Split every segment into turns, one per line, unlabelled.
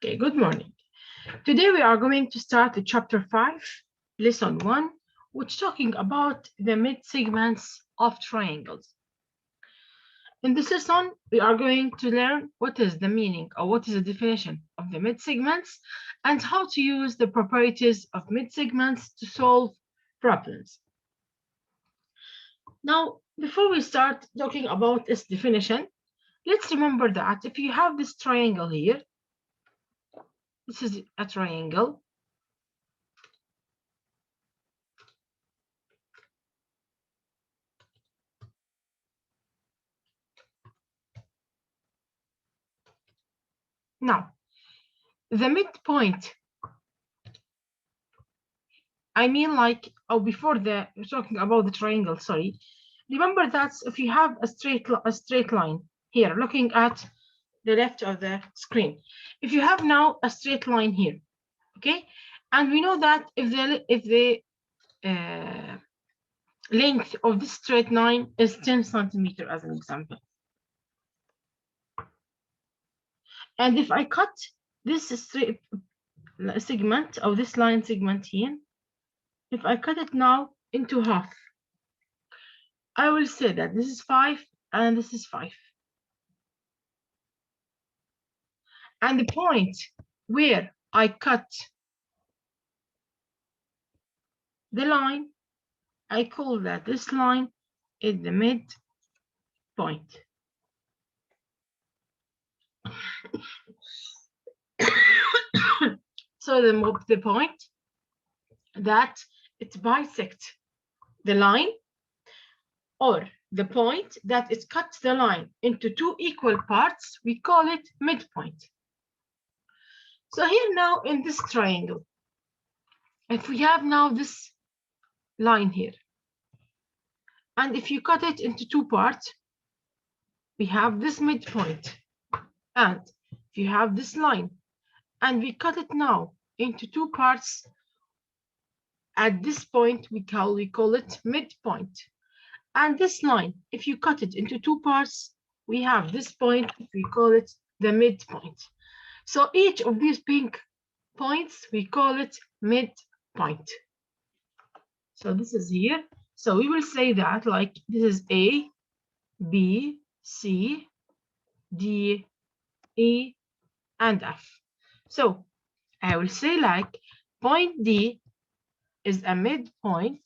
Okay, good morning. Today we are going to start chapter 5, lesson 1, which is talking about the mid-segments of triangles. In this lesson, we are going to learn what is the meaning or what is the definition of the mid-segments and how to use the properties of mid-segments to solve problems. Now, before we start talking about its definition, let's remember that if you have this triangle here, this is a triangle. Now, the midpoint, before we're talking about the triangle, sorry. Remember that if you have a straight line here, looking at the left of the screen, if you have now a straight line here, okay, and we know that if the length of this straight line is 10 centimeters as an example, and if I cut this straight segment of this line segment here, if I cut it now into half, I will say that this is 5 and this is 5. And the point where I cut the line, I call that this line is the midpoint. So the point that it bisects the line, or the point that it cuts the line into two equal parts, we call it midpoint. So here now in this triangle, if we have now this line here, and if you cut it into two parts, we have this midpoint. And if you have this line, and we cut it now into two parts, at this point we call it midpoint. And this line, if you cut it into two parts, we have this point, we call it the midpoint. So each of these pink points, we call it midpoint. So this is here. So we will say that like this is A, B, C, D, E, and F. So I will say like point D is a midpoint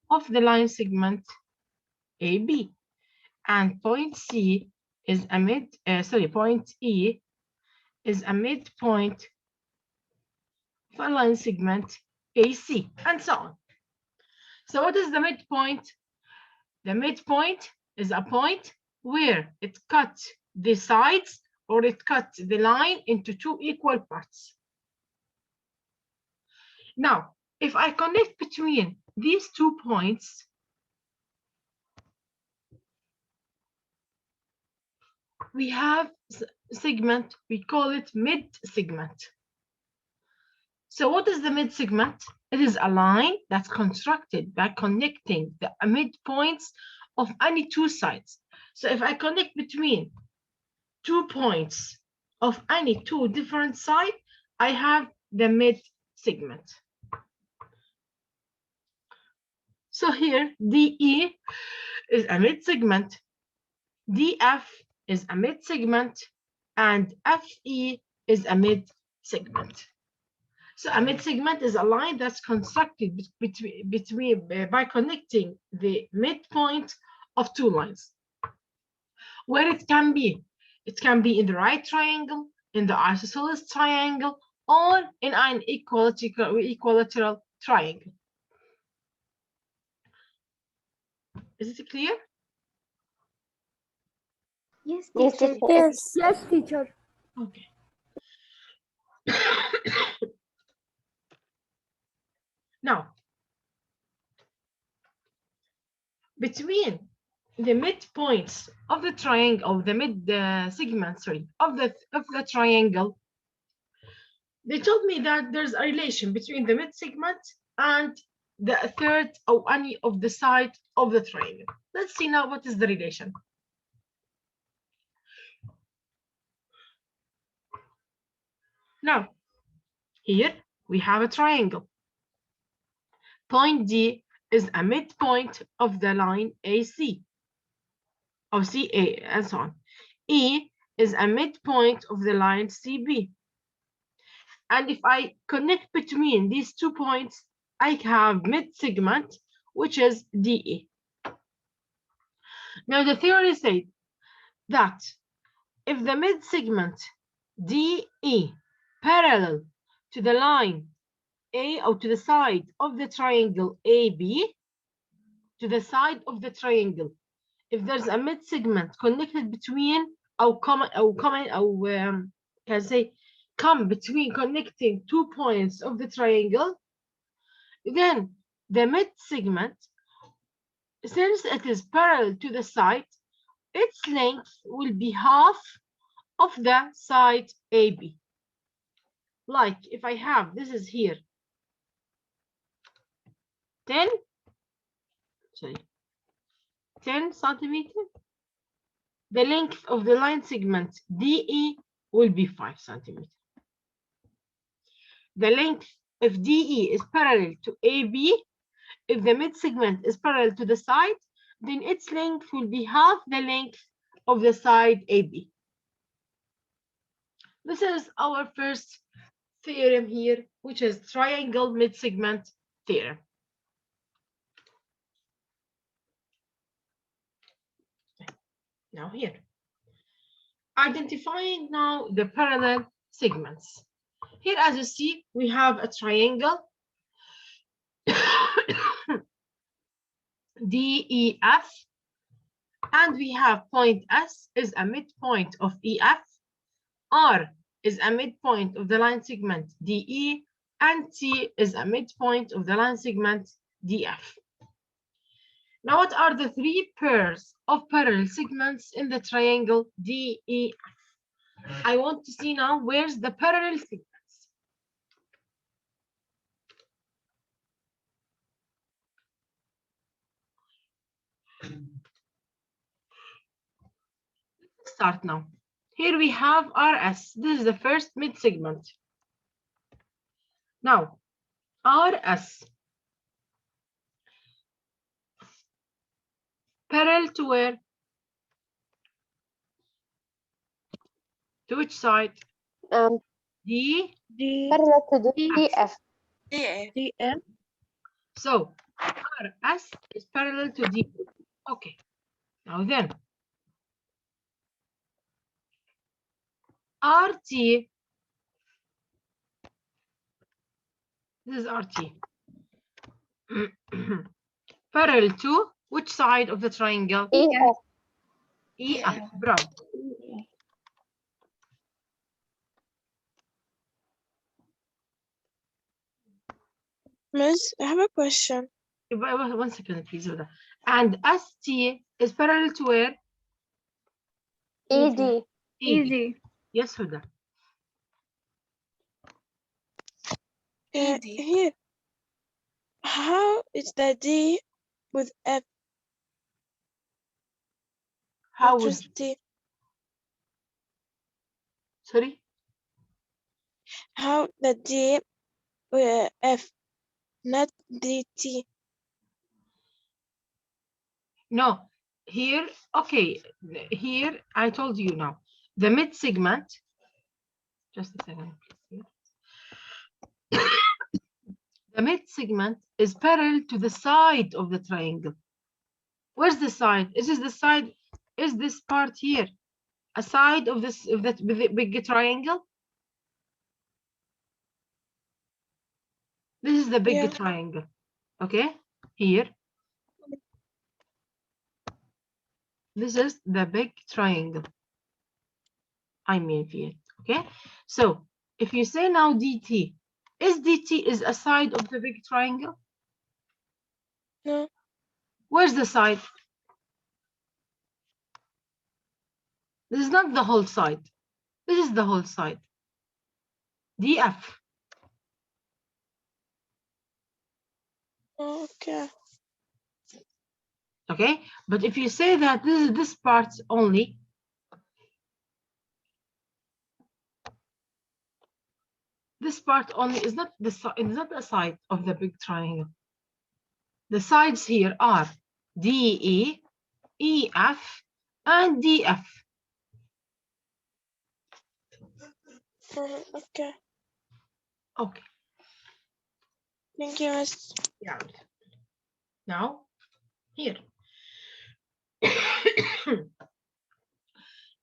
of the line segment AB, and point C is a point E is a midpoint of a line segment AC, and so on. So what is the midpoint? The midpoint is a point where it cuts the sides, or it cuts the line into two equal parts. Now, if I connect between these 2 points, we have segment, we call it mid-segment. So what is the mid-segment? It is a line that's constructed by connecting the midpoints of any two sides. So if I connect between 2 points of any two different sides, I have the mid-segment. So here, DE is a mid-segment, DF is a mid-segment, and FE is a mid-segment. So a mid-segment is a line that's constructed by connecting the midpoint of two lines. Where it can be in the right triangle, in the isosceles triangle, or in an equilateral triangle. Is it clear?
Yes, teacher.
Yes, teacher.
Okay. Now, between the midpoints of the triangle, of the mid-segment, of the triangle, they told me that there's a relation between the mid-segment and the third or any of the side of the triangle. Let's see now what is the relation. Now, here we have a triangle. Point D is a midpoint of the line AC, or CA, and so on. E is a midpoint of the line CB. And if I connect between these 2 points, I have midsegment, which is DE. Now, the theory said that if the midsegment DE parallel to the line A, or to the side of the triangle AB, to the side of the triangle, if there's a midsegment connected between, or can say come between connecting 2 points of the triangle, then the midsegment, since it is parallel to the side, its length will be half of the side AB. Like if I have, this is here, 10 centimeter, the length of the line segment DE will be 5 centimeter. The length, if DE is parallel to AB, if the midsegment is parallel to the side, then its length will be half the length of the side AB. This is our first theorem here, which is triangle midsegment theorem. Now here, identifying now the parallel segments. Here, as you see, we have a triangle DEF, and we have point S is a midpoint of EF, R is a midpoint of the line segment DE, and T is a midpoint of the line segment DF. Now, what are the 3 pairs of parallel segments in the triangle DEF? I want to see now where's the parallel segments. Let's start now. Here we have RS. This is the first midsegment. Now, RS parallel to where? To which side? D.
Parallel to DF.
DF.
So RS is parallel to D. Okay. Now then, RT. This is RT. Parallel to which side of the triangle?
EF.
EF. Bravo.
Miss, I have a question.
1 second, please. And ST is parallel to where?
ED.
ED. Yes, Huda.
Here, how is the D with F?
How would
T?
Sorry?
How the D with F, not DT?
No, here, okay, here I told you now. The midsegment, just a second, please. The midsegment is parallel to the side of the triangle. Where's the side? Is this the side? Is this part here a side of this, of that big triangle? This is the big triangle. Okay, here. This is the big triangle. I mean here. Okay, so if you say now DT, is DT is a side of the big triangle?
No.
Where's the side? This is not the whole side. This is the whole side. DF.
Okay.
Okay, but if you say that this is this part only, This part only is not the side of the big triangle. The sides here are DE, EF, and DF.
Okay.
Okay.
Thank you, Miss.
Yeah. Now, here.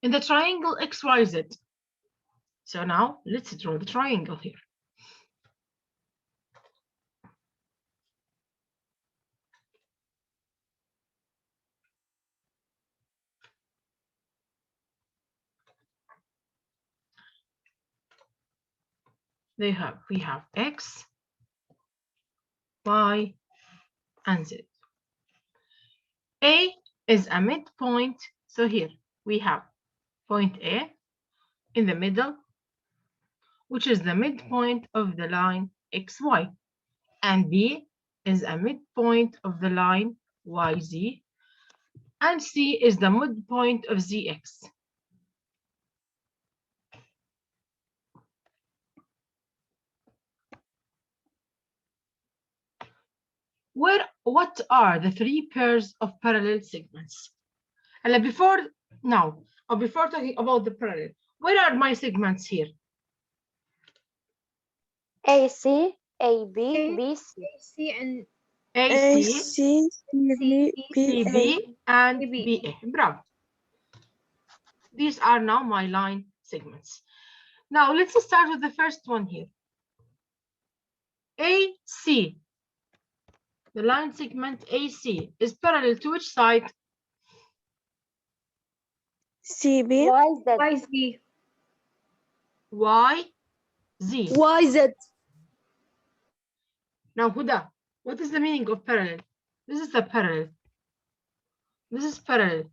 In the triangle XYZ. So now, let's draw the triangle here. We have X, Y, and Z. A is a midpoint. So here we have point A in the middle, which is the midpoint of the line XY. And B is a midpoint of the line YZ. And C is the midpoint of ZX. What are the three pairs of parallel segments? And before talking about the parallel, where are my segments here?
AC, AB, BC.
C and
AC, CB, and
BA.
BA. Bravo. These are now my line segments. Now let's start with the first one here. AC. The line segment AC is parallel to which side?
CB.
YZ.
YZ.
YZ.
Now, Huda, what is the meaning of parallel? This is the parallel. This is parallel.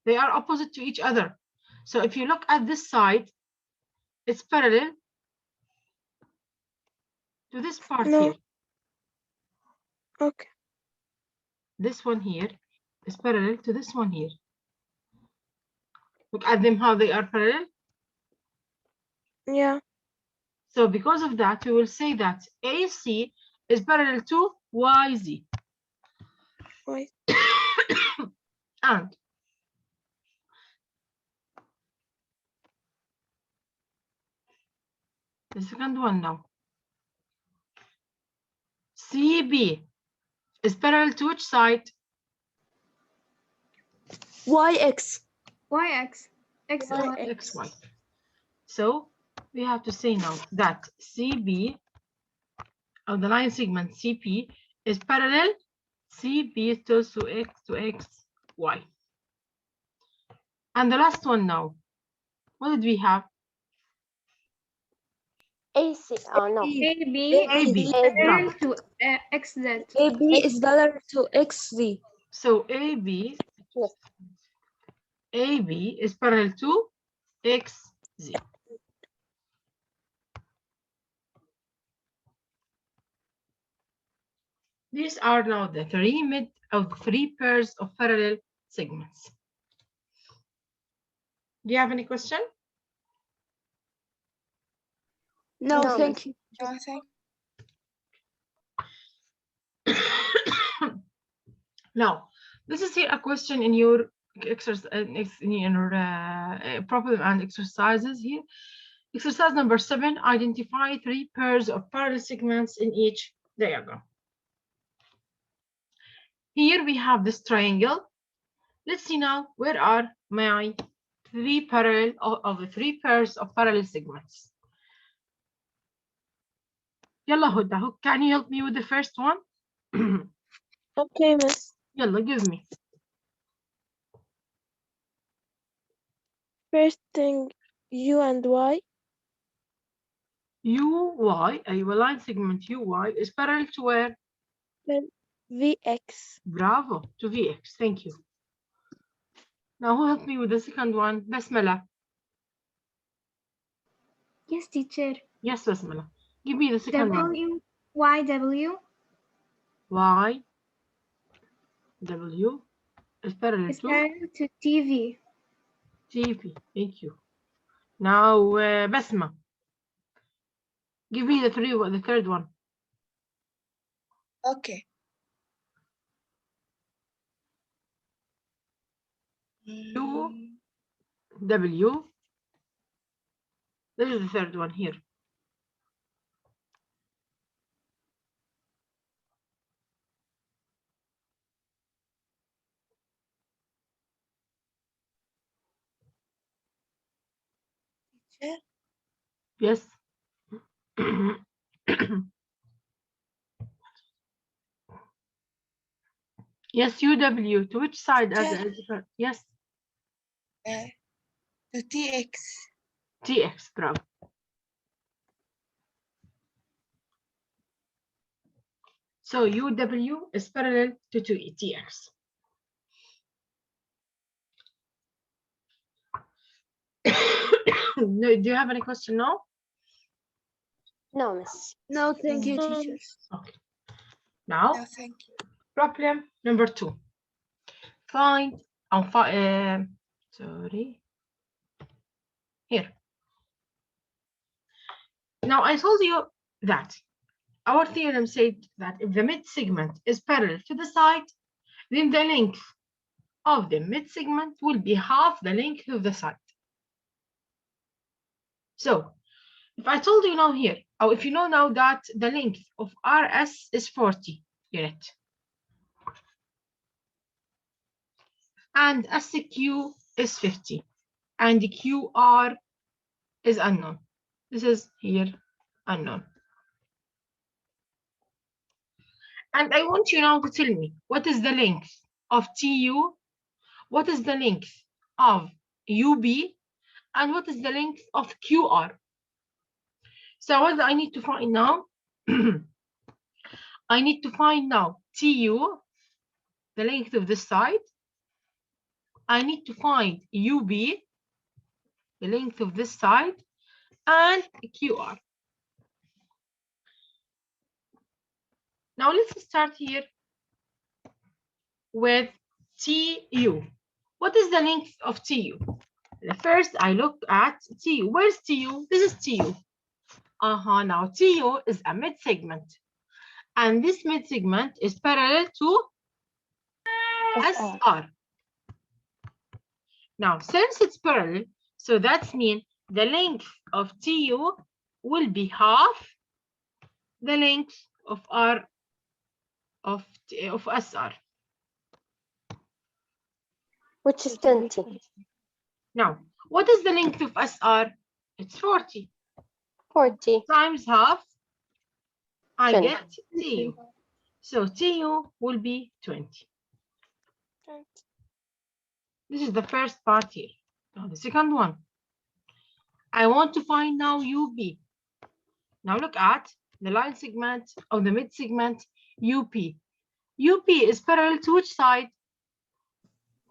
They are opposite to each other. So if you look at this side, it's parallel to this part here.
Okay.
This one here is parallel to this one here. Look at them, how they are parallel.
Yeah.
So because of that, we will say that AC is parallel to YZ.
Wait.
And the second one now. CB is parallel to which side?
YX.
YX.
XY. So we have to say now that CB of the line segment CP is parallel CB to X to XY. And the last one now. What did we have?
AC. Oh no.
AB parallel to XZ.
AB is parallel to XZ.
So AB is parallel to XZ. These are now the three pairs of parallel segments. Do you have any question?
No,
No,
thank you.
Now, this is here a question in your problem and exercises here. Exercise number 7, identify three pairs of parallel segments in each diagram. Here we have this triangle. Let's see now, where are my three pairs of parallel segments? Yalla Huda, can you help me with the first one?
Okay, Miss.
Yalla, give me.
First thing, U and Y.
UY, a line segment UY is parallel to where?
Then VX.
Bravo, to VX, thank you. Now who helped me with the second one? Basmala.
Yes, teacher.
Yes, Basmala. Give me the second one.
YW
YW is parallel
is
to
parallel to TV.
TV, thank you. Now Basma. Give me the third one.
Okay.
W. This is the third one here.
Teacher?
Yes. Yes, UW. To which side? Yes.
To TX.
TX, bravo. So UW is parallel to TX. No, do you have any question now?
No, miss.
No, thank you, teachers.
Okay. Now,
No, thank you.
problem number 2. Find, sorry, here. Now, I told you that our theorem said that if the mid-segment is parallel to the side, then the length of the mid-segment will be half the length of the side. So, if I told you now here, or if you know now that the length of RS is 40 unit, and SQ is 50, and the QR is unknown. This is here unknown. And I want you now to tell me what is the length of TU, what is the length of UB, and what is the length of QR. So what do I need to find now? I need to find now TU, the length of this side. I need to find UB, the length of this side, and QR. Now let's start here with TU. What is the length of TU? First, I look at TU. Where's TU? This is TU. Now TU is a mid-segment. And this mid-segment is parallel to SR. Now, since it's parallel, so that means the length of TU will be half the length of SR.
Which is 20.
Now, what is the length of SR? It's 40.
40.
Times half, I
20.
get TU. So TU will be 20. This is the first part here. Now the second one. I want to find now UB. Now look at the line segment of the mid segment UP. UP is parallel to which side?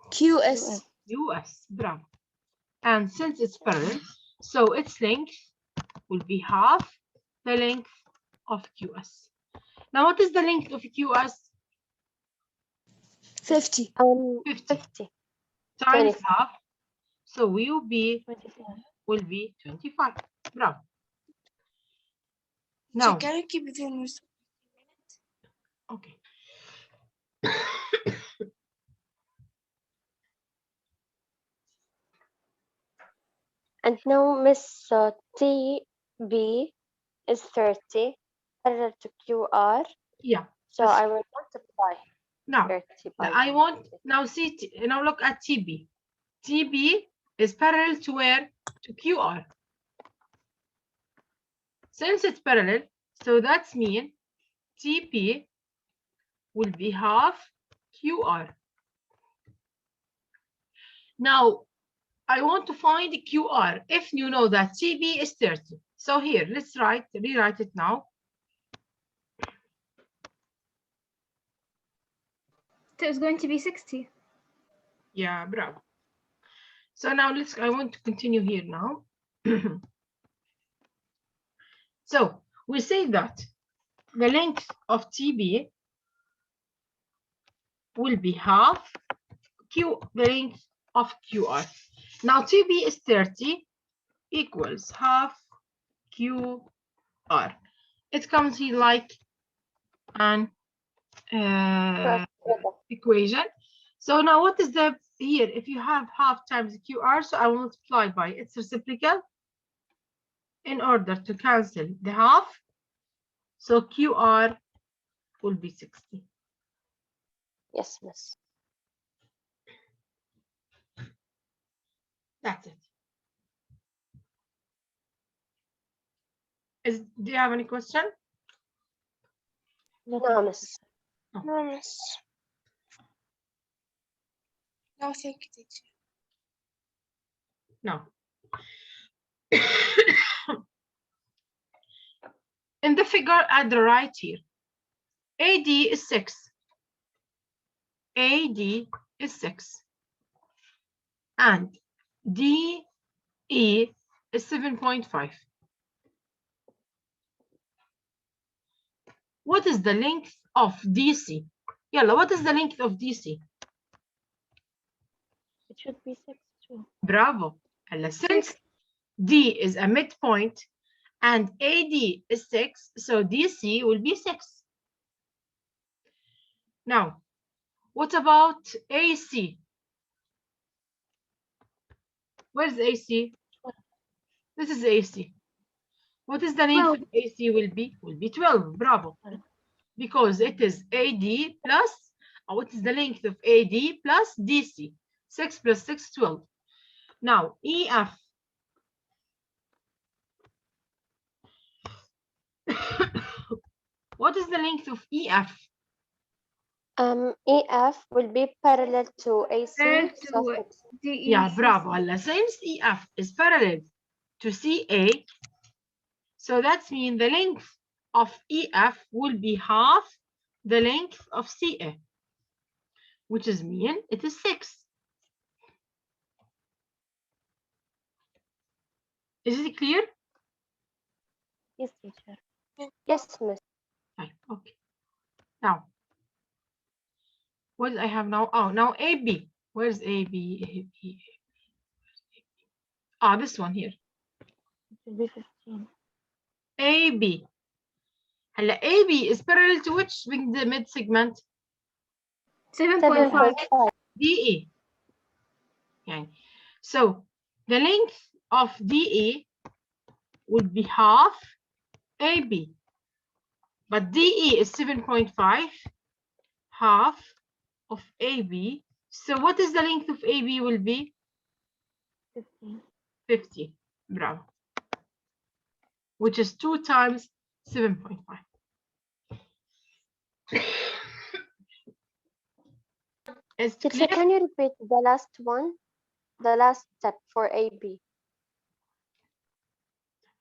QS.
US, bravo. And since it's parallel, so its length will be half the length of QS. Now what is the length of QS?
50.
50.
Times
25.
half. So UB will be 25. Bravo. Now,
So can you keep it in?
okay.
And now Miss TB is 30 parallel to QR.
Yeah.
So I will multiply
Now,
30 by
I want now see now look at TB. TB is parallel to where? To QR. Since it's parallel, so that's mean TP will be half QR. Now, I want to find QR if you know that TB is 30. So here, let's rewrite it now.
So it's going to be 60.
Yeah, bravo. So now I want to continue here now. So we say that the length of TB will be half the length of QR. Now TB is 30 equals half QR. R. It comes here like an equation. So now what is the here? If you have half times QR, so I will multiply by its reciprocal in order to cancel the half. So QR will be 60.
Yes, miss.
That's it. Do you have any question?
No, miss.
No, miss. No, thank you, teacher.
No. In the figure at the right here, AD is 6. AD is 6. And DE is 7.5. What is the length of DC? Yalla, what is the length of DC?
It should be 6 too.
Bravo. Yalla, since D is a midpoint and AD is 6, so DC will be 6. Now, what about AC? Where's AC? This is AC. What is the length of AC will be? Will be 12. Bravo. Because it is AD plus, or what is the length of AD plus DC? 6 plus 6, 12. Now, EF. What is the length of EF?
EF will be parallel to AC.
Parallel
so
to
6.
DE.
Yeah, bravo. Allah. Since EF is parallel to CA, so that means the length of EF will be half the length of CA, which is mean it is 6. Is it clear?
Yes, teacher. Yes, miss.
Okay. Now, what do I have now? Oh, now AB. Where's AB? Ah, this one here.
It will be 15.
AB. هلا AB is parallel to which the mid segment?
7.5.
7.5.
DE. Okay. So the length of DE would be half AB. But DE is 7.5, half of AB. So what is the length of AB will be?
15.
50. Bravo. Which is 2 times 7.5. Is
Teacher,
clear?
can you repeat the last one? The last step for AB.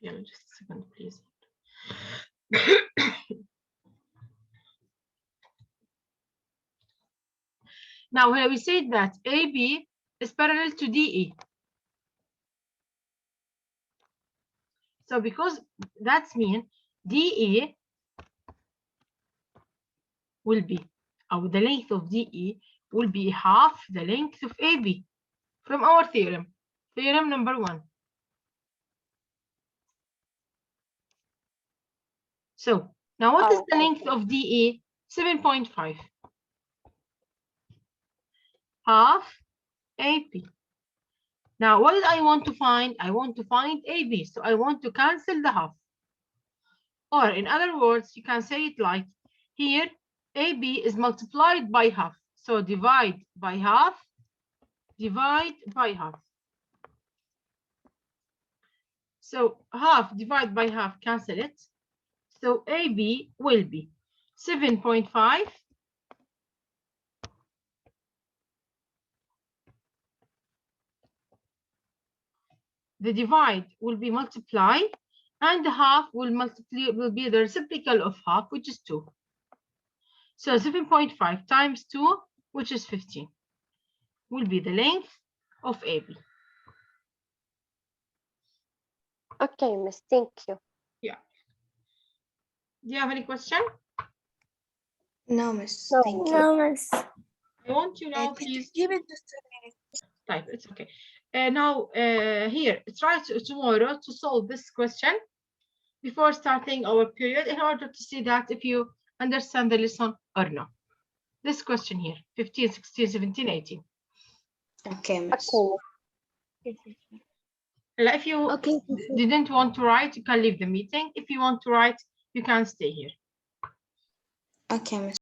Yeah, just a second, please. Now, when we say that AB is parallel to DE. So because that means DE will be, or the length of DE will be half the length of AB from our theorem. Theorem number 1. So now what is the length of DE? 7.5. Half AB. Now what did I want to find? I want to find AB. So I want to cancel the half. Or in other words, you can say it like here, AB is multiplied by half. So divide by half, divide by half. So half divided by half, cancel it. So AB will be 7.5 the divide will be multiplied, and the half will be the reciprocal of half, which is 2. So 7.5 times 2, which is 15, will be the length of AB.
Okay, miss. Thank you.
Yeah. Do you have any question?
No, miss.
No,
Thank you.
no,
miss.
I want you now, please.
Give it just a minute.
Type. It's okay. Now here, try tomorrow to solve this question before starting our period in order to see that if you understand the lesson or not. This question here, 15, 16, 17, 18.
Okay, miss.
Okay.
If you
Okay.
didn't want to write, you can leave the meeting. If you want to write, you can stay here.
Okay, miss.